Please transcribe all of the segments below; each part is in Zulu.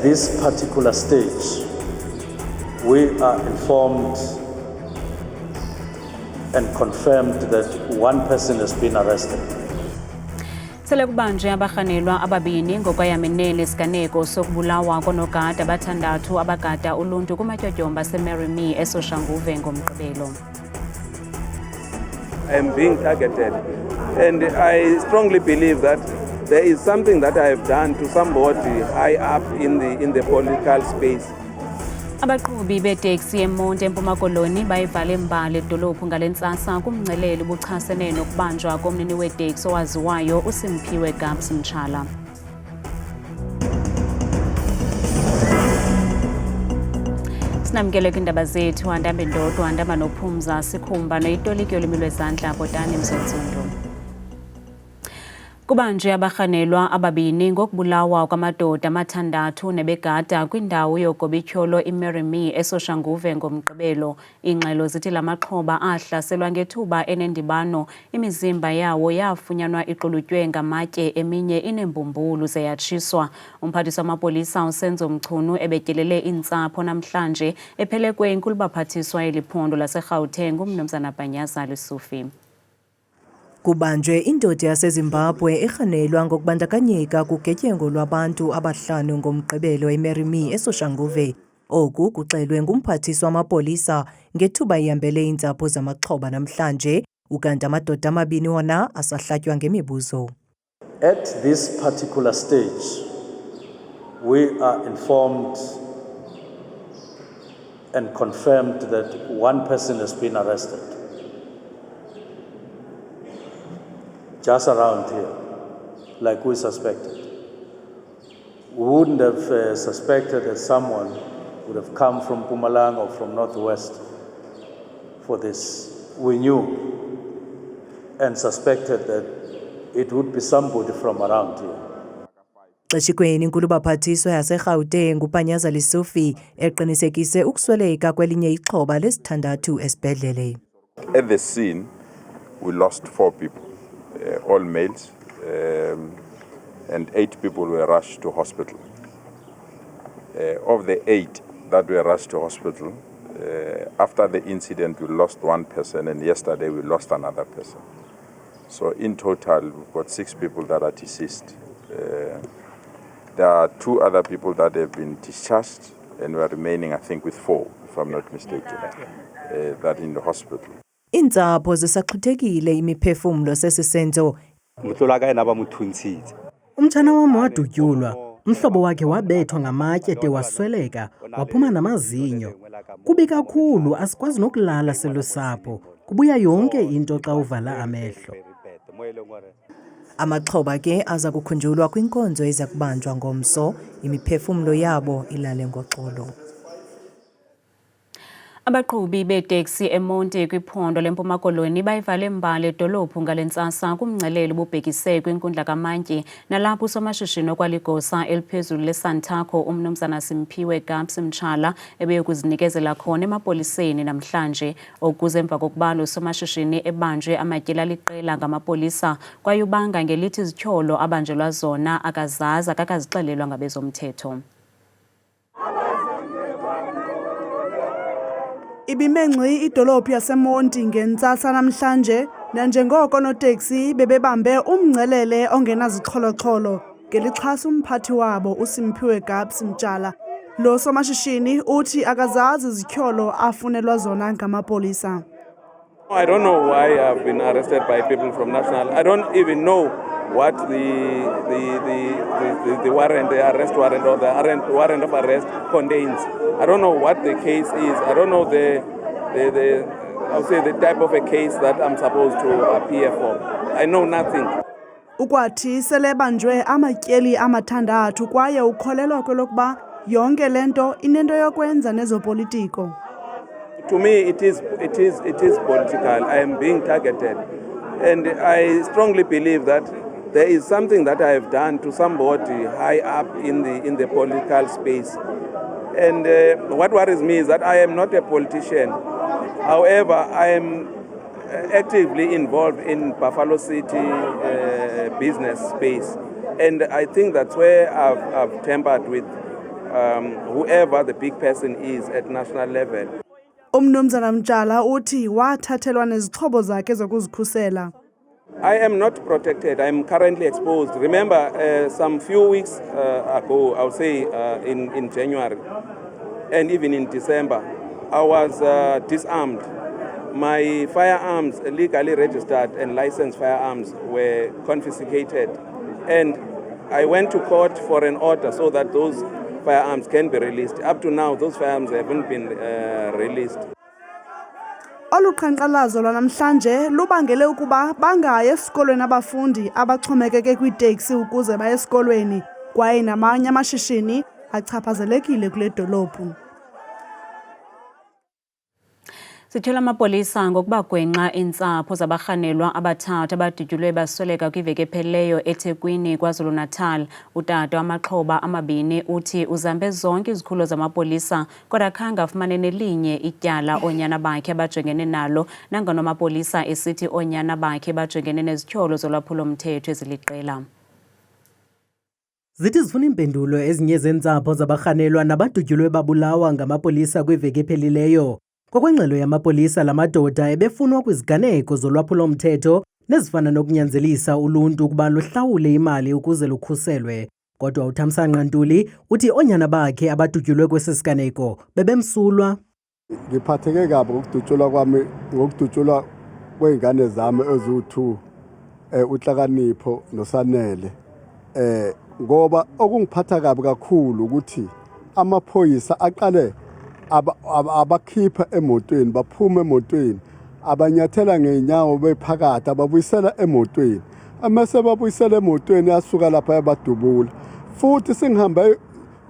this particular stage, we are informed and confirmed that one person has been arrested. Sele kubanje abarhanelwa ababini ngokwayamenene isiganeko sokubulawa konogada abathandathu abagada uluntu kumatyotyomba seMary Me eSoshanguve ngomgqibelo. I am being targeted, and I strongly believe that there is something that I have done to somebody high up in the political space. Abaqhubi beteksi eMonti eMpuma Koloni bayivale imbali edolophu ngalentsasa kumngceleli ubuchasene nokubanjwa komnini weteksi owaziwayo uSimphiwe Gabs Mtshala. Sinamkele kwindaba zethu handambe ndodwa handamba nophumza sikhumba noyitoliki yolimi lwezandla Botani Mzonzundo. Kubanje abarhanelwa ababini ngokubulawa kwamadoda amathandathu nebegada kwindawo yogobityholo iMary Me eSoshanguve ngomgqibelo. Ingxelo zithi lamaxhoba ahlaselwa ngethuba enendibano, imizimba yawo yafunyanwa iqulutywe ngamatye, eminye inembumbulu zeyatshiswa. Umphathiswa wamapolisa uSenzo Mchunu ebetyelele iintsapho namhlanje ephelekwe inkulu baphathiswa eliphondo laseGauteng uMnumzana Bhanyaza Lesufi. Kubanjwe indoda yaseZimbabwe erhanelwa ngokubandakanyeka kugetyengo lwabantu abahlanu ngomgqibelo eMary Me eSoshanguve. Oku kuxelwe ngumphathiswa wamapolisa ngethuba ihambele iintsapho zamaxhoba namhlanje, ukanti amadoda amabini wona asahlatywa ngemibuzo. At this particular stage, we are informed and confirmed that one person has been arrested. Just around here, like we suspected. We wouldn't have suspected that someone would have come from Mpumalanga or from Northwest for this. We knew and suspected that it would be somebody from around here. Xeshikweni inkulu baphathiswa yaseGauteng uBhanyaza Lesufi eqinisekise ukusweleka kwelinye ixhoba lesithandathu esibhedlele. At the scene, we lost 4 people. All males, and 8 people were rushed to hospital. Of the 8 that were rushed to hospital, after the incident we lost 1 person, and yesterday we lost another person. So in total we've got 6 people that are deceased. There are 2 other people that have been discharged, and we are remaining, I think, with 4, if I'm not mistaken, that in the hospital. Iintsapho zisaxhuthekile imiphefumlo sesisenzo. Umtshana wam wadutyulwa, umhlobo wakhe wabethwa ngamatye de wasweleka, waphuma namazinyo. Kubi kakhulu, asikwazi nokulala silusapho. Kubuya yonke into xa uvala amehlo. Amaxhoba ke aza kukhunjulwa kwinkonzo eza kubanjwa ngomso, imiphefumlo yabo ilale ngoxolo. Abaqhubi beteksi eMonti kwiphondo leMpuma Koloni bayivale imbali edolophu ngalentsasa kumngceleli ububhekise kwinkundla kaMantyi nalapho usomashishini okwaligosa eliphezulu leSantaco uMnumzana Simphiwe Gabs Mtshala ebeyokuzinikezela khona emapoliseni namhlanje. Okuze emva kokuba lo somashishini ebanjwe amatyeli aliqela ngamapolisa kwaye ubanga ngelithi izityholo abanjelwa zona akazazi akazixelelwa ngabezomthetho. Ibimengci idolophu yaseMonti ngentsasa namhlanje nanjengoko oonoteksi bebebambe umngcelele ongenazixholo-xholo ngelixhasa umphathi wabo uSimphiwe Gabs Mtshala. Lo somashishini uthi akazazi izityholo afunelwa zona ngamapolisa. I don't know why I've been arrested by people from National. I don't even know what the warrant, the arrest warrant or the warrant of arrest contains. I don't know what the case is. I don't know the type of a case that I'm supposed to appear for. I know nothing. Ukwathi selebanjwe amatyeli amathandathu kwaye ukholelwa kwelokuba yonke lento inento yokwenza nezopolitiko. To me, it is political. I am being targeted, and I strongly believe that there is something that I have done to somebody high up in the political space. And what worries me is that I am not a politician. However, I am actively involved in Buffalo City business space, and I think that's where I've tampered with whoever the big person is at national level. Umnumzana Mtshala uthi wathathelwa nezixhobo zakhe zokuzikhusela. I am not protected. I am currently exposed. Remember, some few weeks ago, I would say in January and even in December, I was disarmed. My firearms, legally registered and licensed firearms, were confiscated. And I went to court for an order so that those firearms can be released. Up to now, those firearms haven't been released. Oluqhankqalazo lwanamhlanje lubangele ukuba bangayi esikolweni abafundi abaxhomekeke kwiiteksi ukuze baye esikolweni kwaye namanye amashishini achaphazelekile kule dolophu. Sithola amapolisa ngokuba gwenxa iintsapho zabarhanelwa abathathu abadutyulwe basweleka kwiveki ephelileyo eThekwini KwaZulu-Natal. Utata wamaxhoba amabini uthi uzambe zonke izikhulo zamapolisa kodwa khange afumane nelinye ityala oonyana bakhe abajongene nalo, nangona amapolisa esithi oonyana bakhe bajongene nezityholo zolwaphulo-mthetho eziliqela. Zithi zifuna impendulo ezinye zeentsapho zabarhanelwa nabadutyulwe babulawa ngamapolisa kwiveki ephelileyo. Ngokwengxelo yamapolisa, la madoda ebefunwa kwiziganeko zolwaphulo-mthetho nezifana nokunyanzelisa uluntu ukuba luhlawule imali ukuze lukhuselwe. Kodwa uThamsanqa Ntuli uthi oonyana bakhe abadutyulwe kwesi siganeko bebemsulwa. Ngiphatheke kabi ngokudutyulwa kwami, ngokudutyulwa kweingane zami eziwu-2, uHlakanipho noSanele. Ngoba okungiphatha kabi kakhulu ukuthi amaphoyisa aqale abakhipha emotweni, baphuma emotweni, abanyathela ngeenyawo bephakathi, ababuyisela emotweni. Amase babuyisela emotweni asuka lapha yabadubula. Futhi singihambe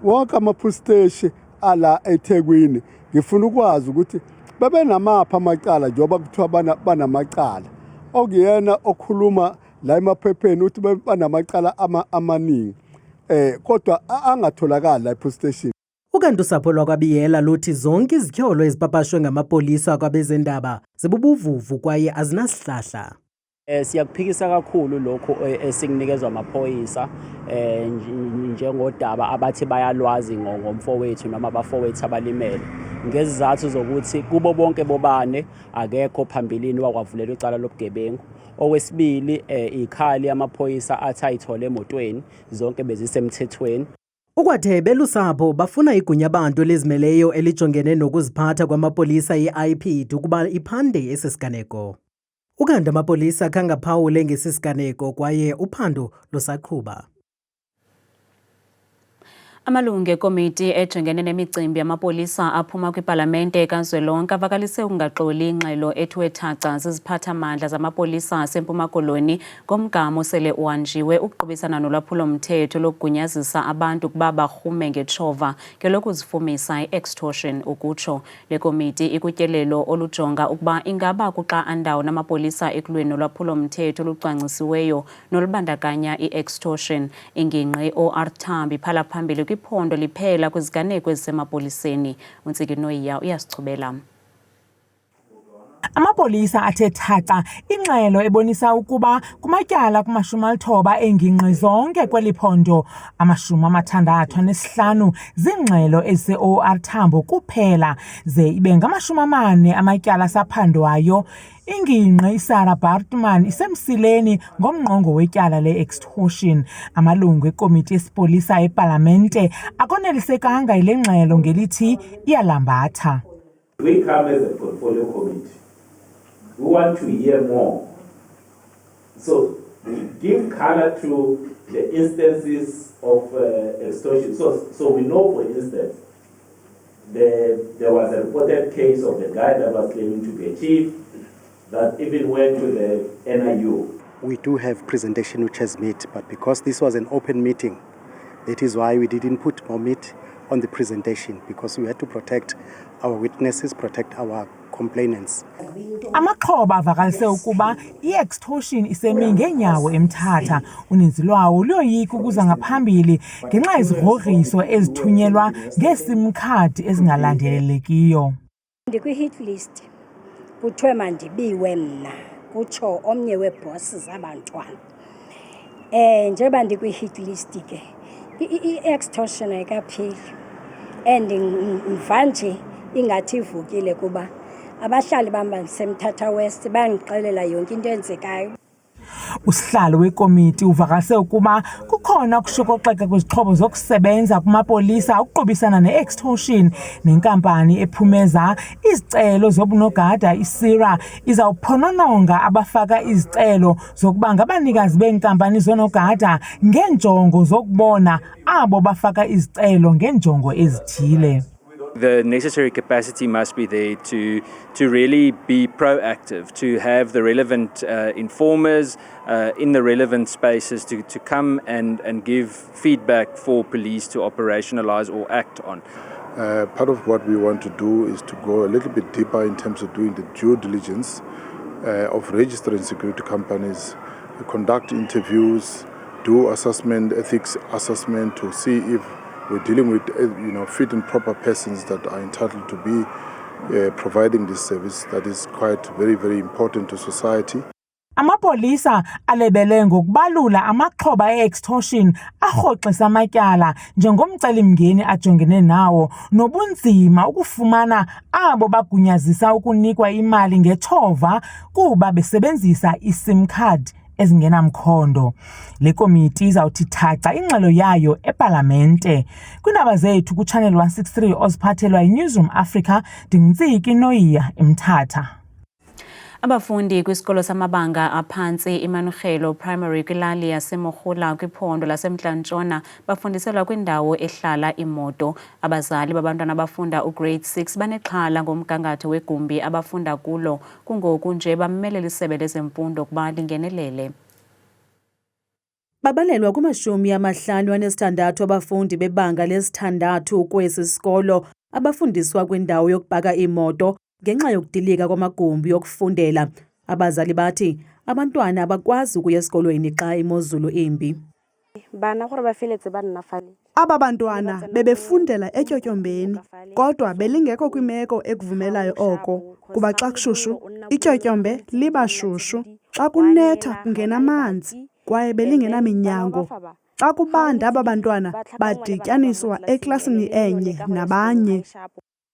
wonke ama-police station ala eThekwini, ngifuna ukwazi ukuthi bebe namapha amacala njengoba kuthiwa banamacala. Okuyena okhuluma la emaphepheni uthi banamacala amaningi. Kodwa angatholakala la e-police station. Ukanti usapho lwakwaBiyela luthi zonke izityholo ezipapashwe ngamapolisa kwabezendaba zibubuvuvu kwaye azinasihlahla. Siyakuphikisa kakhulu lokho esinginikezwa amaphoyisa njengodaba abathi bayalwazi ngomfowethu noma abafowethu abalimele. Ngezizathu zokuthi kubo bonke bobane akekho phambilini wakwavulela icala lobugebengu. Okwesibili, ikhali amaphoyisa athi ayithole emotweni zonke bezisemthethweni. Ukwathe belusapho bafuna igunya abantu elizimeleyo elijongene nokuziphatha kwamapolisa i-IPID ukuba iphande esi siganeko. Ukanti amapolisa khange aphawule ngesi siganeko kwaye uphando lusaqhuba. Amalungu ekomiti ejongene nemicimbi yamapolisa aphuma kwipalamente kazwelonke avakalise ukungaxoli ingxelo ethiwe thaca ziziphathamandla zamapolisa aseMpuma Koloni ngomgama osele uhanjiwe ukuqubisana nolwaphulo-mthetho lokugunyazisa abantu ukuba barhume ngetshova ngelokuzifumisa i-extortion ukutsho. Le komiti ikutyelelo olujonga ukuba ingaba kuxa andawo namapolisa ekulweni nolwaphulo-mthetho lucwangcisiweyo nolubandakanya i-extortion. Ingingqi OR Thambi phala phambili kwiphondo liphela kwiziganeko ezisemapoliseni. Untsiki Noyiya uyasichubela. Amapolisa athe thaca ingxelo ebonisa ukuba kumatyala ku-90 engingqi zonke kweli phondo, 65 zingxelo ezise-OR Tambo kuphela, ze ibe ngama-40 amatyala asaphandwayo. Ingingqi Sarah Baartman isemsileni ngomnqongo wetyala le-extortion. Amalungu ekomiti yesipolisa epalamente akonelisekanga yile ngxelo ngelithi iyalambatha. We come as a portfolio committee. We want to hear more. So give color to the instances of extortion. So we know, for instance, there was a reported case of the guy that was claiming to be a chief that even went to the NIU. We do have presentation which has met, but because this was an open meeting, that is why we didn't put more meat on the presentation, because we had to protect our witnesses, protect our complainants. Amaxhoba avakalise ukuba i-extortion isemi ngeenyawo eMthatha. Uninzi lwawo luyoyika ukuza ngaphambili ngenxa yezigrogriso ezithunyelwa ngeesim card ezingalandelelekiyo. Ndikwi-hit list kuthiwe mandibiwe mna kutsho omnye weebhosi zabantwana. Njengoba ndikwi-hit list ke i-extortion ayikapheli. and mvanje ingathi ivukile kuba abahlali bam basemthatha West bandixelela yonke into eyenzekayo. Usihlalo wekomiti uvakalise ukuba kukhona ukushokoxeka kwezixhobo zokusebenza kumapolisa ukuqubisana ne-extortion nenkampani ephumeza izicelo zobunogada iSIRA izawuphonononga abafaka izicelo zokuba ngabanikazi beenkampani zonogada ngenjongo zokubona abo bafaka izicelo ngenjongo ezithile. The necessary capacity must be there to really be proactive, to have the relevant informers in the relevant spaces to come and give feedback for police to operationalize or act on. Part of what we want to do is to go a little bit deeper in terms of doing the due diligence of registering security companies, conduct interviews, do assessment, ethics assessment to see if we're dealing with fit and proper persons that are entitled to be providing this service that is quite very, very important to society. Amapolisa alebele ngokubalula amaxhoba e-extortion arhoxisa amatyala njengomcelimngeni ajongene nawo nobunzima ukufumana abo bagunyazisa ukunikwa imali ngetshova kuba besebenzisa iSIM card ezingenamkhondo. Le komiti izawuthi thaca ingxelo yayo epalamente. Kwiindaba zethu kuChannel 163 oziphathelwa yiNewsroom Africa, ndinguNtsiki Noyiya eMthatha. Abafundi kwisikolo samabanga aphantsi iManukelo Primary kwilali yaseMogola kwiphondo laseMntla-Ntshona bafundiselwa kwindawo ehlala imoto. Abazali babantwana abafunda ugrade 6 banexhala ngomgangatho wegumbi abafunda kulo, kungoku nje bammelela isebe lezemfundo ukuba lingenelele. Babalelwa kuma-56 abafundi bebanga lesithandathu kwesi sikolo abafundiswa kwindawo yokupaka imoto ngenxa yokudilika kwamagumbi yokufundela. Abazali bathi abantwana abakwazi ukuya esikolweni xa imozulu imbi. Aba bantwana bebefundela eTyotyombeni kodwa belingekho kwimeko ekuvumelayo oko kuba xa kushushu iTyotyombe liba shushu, xa kunetha kungena amanzi kwaye belingenaminyango. Xa kubanda aba bantwana badityaniswa eklasini enye nabanye.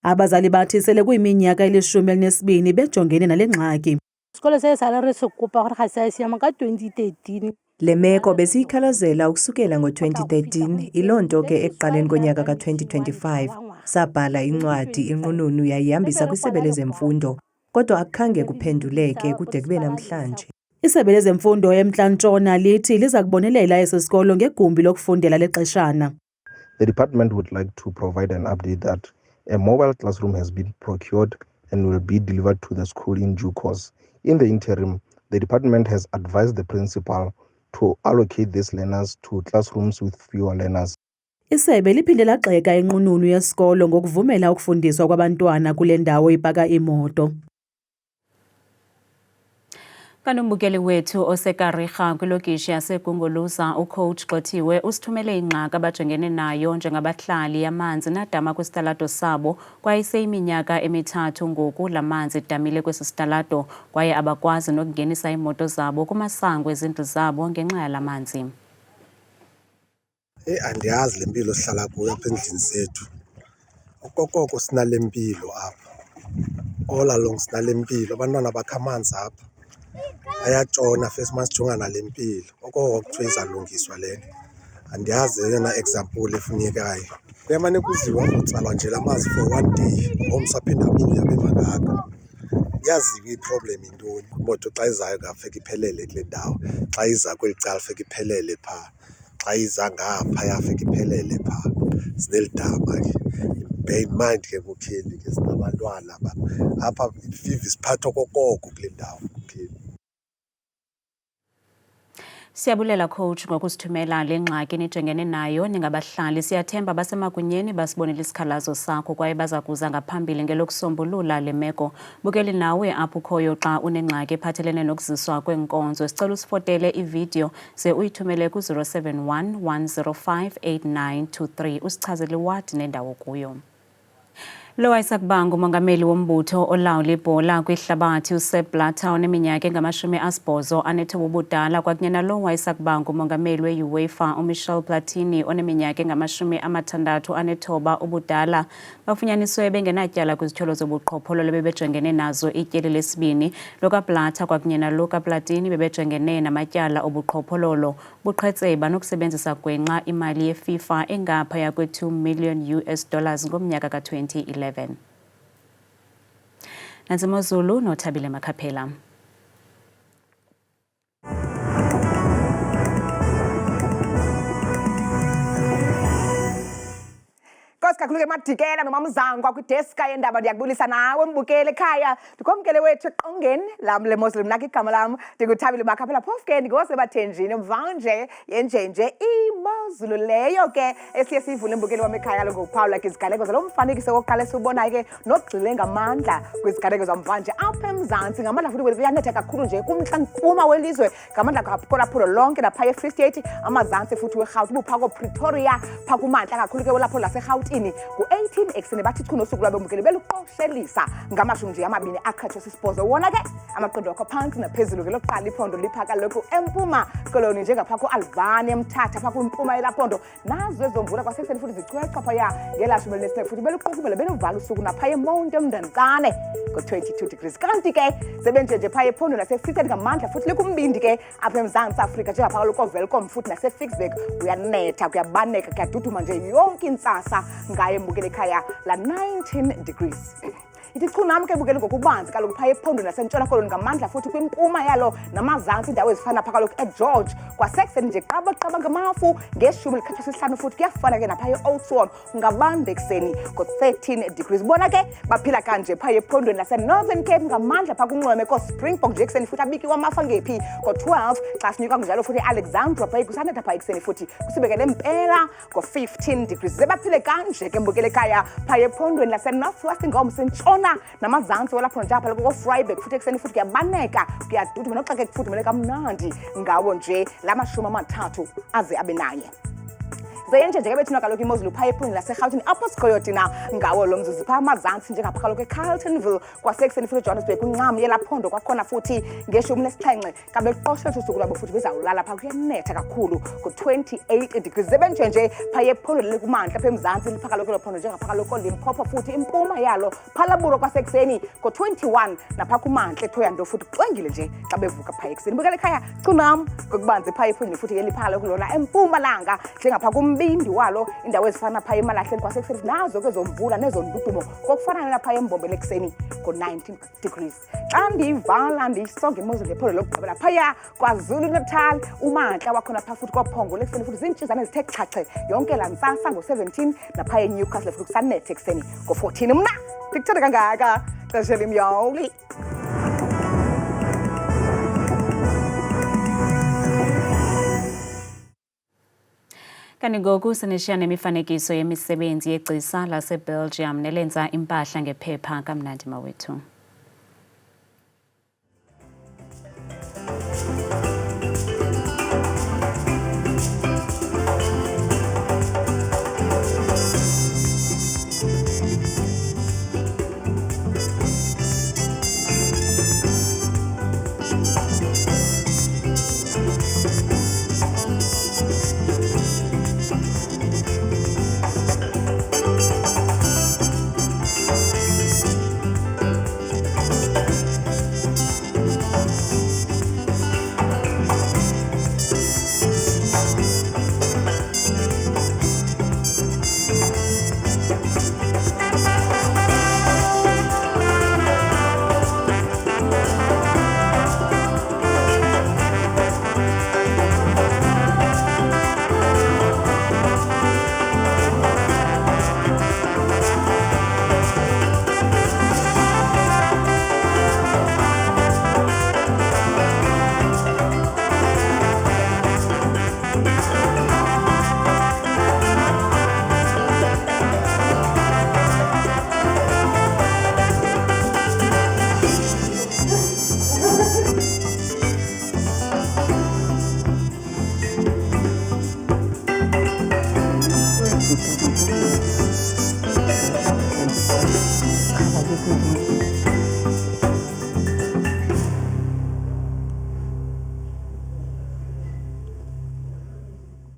Abazali bathi sele kuyiminyaka eli-12 bejongene nale ngxaki. Le meko besiyikhalazela ukusukela ngo-2013, iloo nto ke ekuqaleni konyaka ka-2025 sabhala incwadi inqununu yayihambisa kwisebe lezemfundo, kodwa akukhange kuphenduleke kude kube namhlanje. Isebe lezemfundo eMntla-Ntshona lithi liza kubonelela esi sikolo ngegumbi lokufundela lexeshana. The department would like to provide an update that a mobile classroom has been procured and will be delivered to the school in due course. In the interim, the department has advised the principal to allocate these learners to classrooms with fewer learners. Isebe liphinde lagxeka inqununu yesikolo ngokuvumela ukufundiswa kwabantwana kule ndawo ipaka imoto. Kanombukeli wethu oseKarika kwilokishi yaseGunguluza uCoach Gxothiwe usithumele ingxaki abajongene nayo njengabahlali yamanzi nadama kwisitalato sabo kwaye seyiminyaka emithathu ngoku la manzi damile kwesi sitalato kwaye abakwazi nokungenisa imoto zabo kumasango ezindlu zabo ngenxa yala manzi. Andiyazi le mpilo sihlala kuyo apha endlini zethu. Okokoko sinale mpilo apha. All along sinale mpilo, abantwana bakha amanzi apha. Ayatshona first masijongana le mpilo. Okoko kuthiwa izalungiswa lena. Andiyazi yona example efunekayo. Kuyamane kuziwa kutsalwa nje lamanzi for one day. Ngomso aphinda abuye abe mangaka. Yazi iproblem intoni. Imoto xa izayo ngafika iphelele kule ndawo. Xa iza kweli cala fika iphelele pha. Xa iza ngapha yafika iphelele pha. Sinelidama ke. Bear in mind ke kukheli ke sinabantwana apha ifiva isiphatho kokoko kule ndawo kukheli. Siyabulela coach ngokusithumela le ngxaki nijongene nayo ningabahlali. Siyathemba basemagunyeni basibonile isikhalazo sakho kwaye baza kuza ngaphambili ngelokusombulula le meko. Bukeli nawe apho ukhoyo xa unengxaki ephathelene nokuziswa kwenkonzo. Sicela usifotele ivideo ze uyithumele ku-071 105 8923 usichazele what nendawo kuyo. Lo Isaac Bangu umongameli wombutho olawula ibhola kwihlabathi uSepp Blatter oneminyaka engama-80 anethuba ubudala kwakunye nalo Isaac Bangu umongameli we-UEFA uMichel Platini oneminyaka engama-69 ubudala bafunyaniswe bengenatyala kwizityholo zobuqhophololo bebejongene nazo ityeli lesibini. LokaBlatter kwakunye naloka Platini bebejongene namatyala obuqhophololo buqhetseba nokusebenzisa gwenxa imali yeFIFA engaphaya kwe-$2 million ngomnyaka ka-2011. Nansi Mozulu noThabile Makhaphela. Kakhulu-ke Madikela noma Mzangwa kwideska yendaba ndiyakubulisa nawe mbukele ekhaya ndikomkele wethu eqongeni lam leMozulu mna igama lam ndinguThabile Makhaphela phofu ke ndingosebathenjini mvanje yenjenje imozulu leyo ke esiye siyivule mbukeli wam ekhaya ngokuphawula ke iziganeko zalo mfanekiso wokuqala esiwubonayo ke nogxile ngamandla kwiziganeko zamvanje apha eMzantsi ngamandla futhi kuyanetha kakhulu nje kumntla-mpuma welizwe ngamandla kolaphulo lonke napha eFree State amazantsi futhi werhawuti bupha koPretoria pha kumantla kakhulu ke welaphulo laserhawutini ku-18 ekuseni bathi chu nosuku lwabembukeli beluqoshelisa ngamashumi nje amabini akhathwe sisibhozo wona ke amaqondo wakho phantsi naphezulu ke lokuqala iphondo lipha kaloku empuma koloni njengapha ku-Alvani eMthatha pha kwimpuma yelaphondo nazo ezomvula kwasekuseni futhi zicweca phaya ngelashumi elinesine futhi beluqukubele beluvala usuku napha eMonti eMndankane ngo-22 degrees kanti ke sebenjenje phaya ephondo naseFree State ngamandla futhi likumbindi ke apha eMzantsi Afrika njengapha kaloku oVelkom futhi naseFixburg kuyanetha kuyabaneka kuyaduduma nje yonke intsasa ngaye mbukele ekhaya la 19 degrees. Ithi chu nam ke bukele ngokubanzi kaloku phaya ephondo nasentshona koloni ngamandla futhi kwimpuma yalo namazantsi indawo ezifana pha kaloku eGeorge kwasekuseni nje qaba ngamafu ngeshumi likhathwa sesihlanu futhi kuyafana ke naphaya eOudtshoorn ungabanda ekuseni ngo-13 degrees. Bona ke baphila kanje phaya ephondweni laseNorthern Cape ngamandla pha kunxweme koSpringbok nje ekuseni futhi abikiwe amafa ngephi ngo-12 xa sinyuka njalo futhi eAlexandra phaya kusanetha phaya ekuseni futhi kusibekele impela ngo-15 degrees. Zebaphile kanje ke mbukele ekhaya phaya ephondweni laseNorthwest ngomsentshona namazantsi walapho nje apha loko Vryburg futhi ekuseni futhi kuyabaneka kuyaduduma noxakeka kufudumele kamnandi ngawo nje la mashumi amathathu aze abe naye. Zenje ke bethuna kaloku imozulu phaya ephondweni laseGauteng apho sikhoyotina ngawo lo mzuzu pha amazantsi njengapha kaloku eCarltonville kwasekuseni futhi eJohannesburg kwincam yelaphondo kwakhona futhi ngeshumi lesixhenxe kabeqoshelwe usuku lwabo futhi bezawulala pha kuyanetha kakhulu ku-28 degrees. Zebenjenje phaya ephondweni likumantla apha eMzantsi lipha kaloku elophondo njengapha kaloku Limpopo futhi impuma yalo Phalaburo kwasekuseni ngo-21 napha kumantla eThohoyandou futhi kucwengile nje xa bevuka phaya ekuseni. Bukele ekhaya chunam ngokubanzi phaya ephondweni futhi elipha kaloku lona empumalanga njengapha kumbindi walo indawo ezifana phaya eMalahleni kwasekuseni nazo ke zomvula nezondudumo kokufana napha eMbombela ekuseni ngo-19 degrees. Xa ndiyivala ndiyisonga imozulu ngephondo lokugqibela phaya KwaZulu-Natal umantla wakhona pha futhi koPhongolo ekuseni futhi zintshizana ezithe chache yonke la ntsasa ngo-17 naphaya eNewcastle futhi kusanetha ekuseni ngo-14. Mna ndikuthanda kangaka xesha limyoli. Kanti ngoku sinishiya nemifanekiso yemisebenzi yegcisa laseBelgium nelenza impahla ngephepha kamnandi mawethu.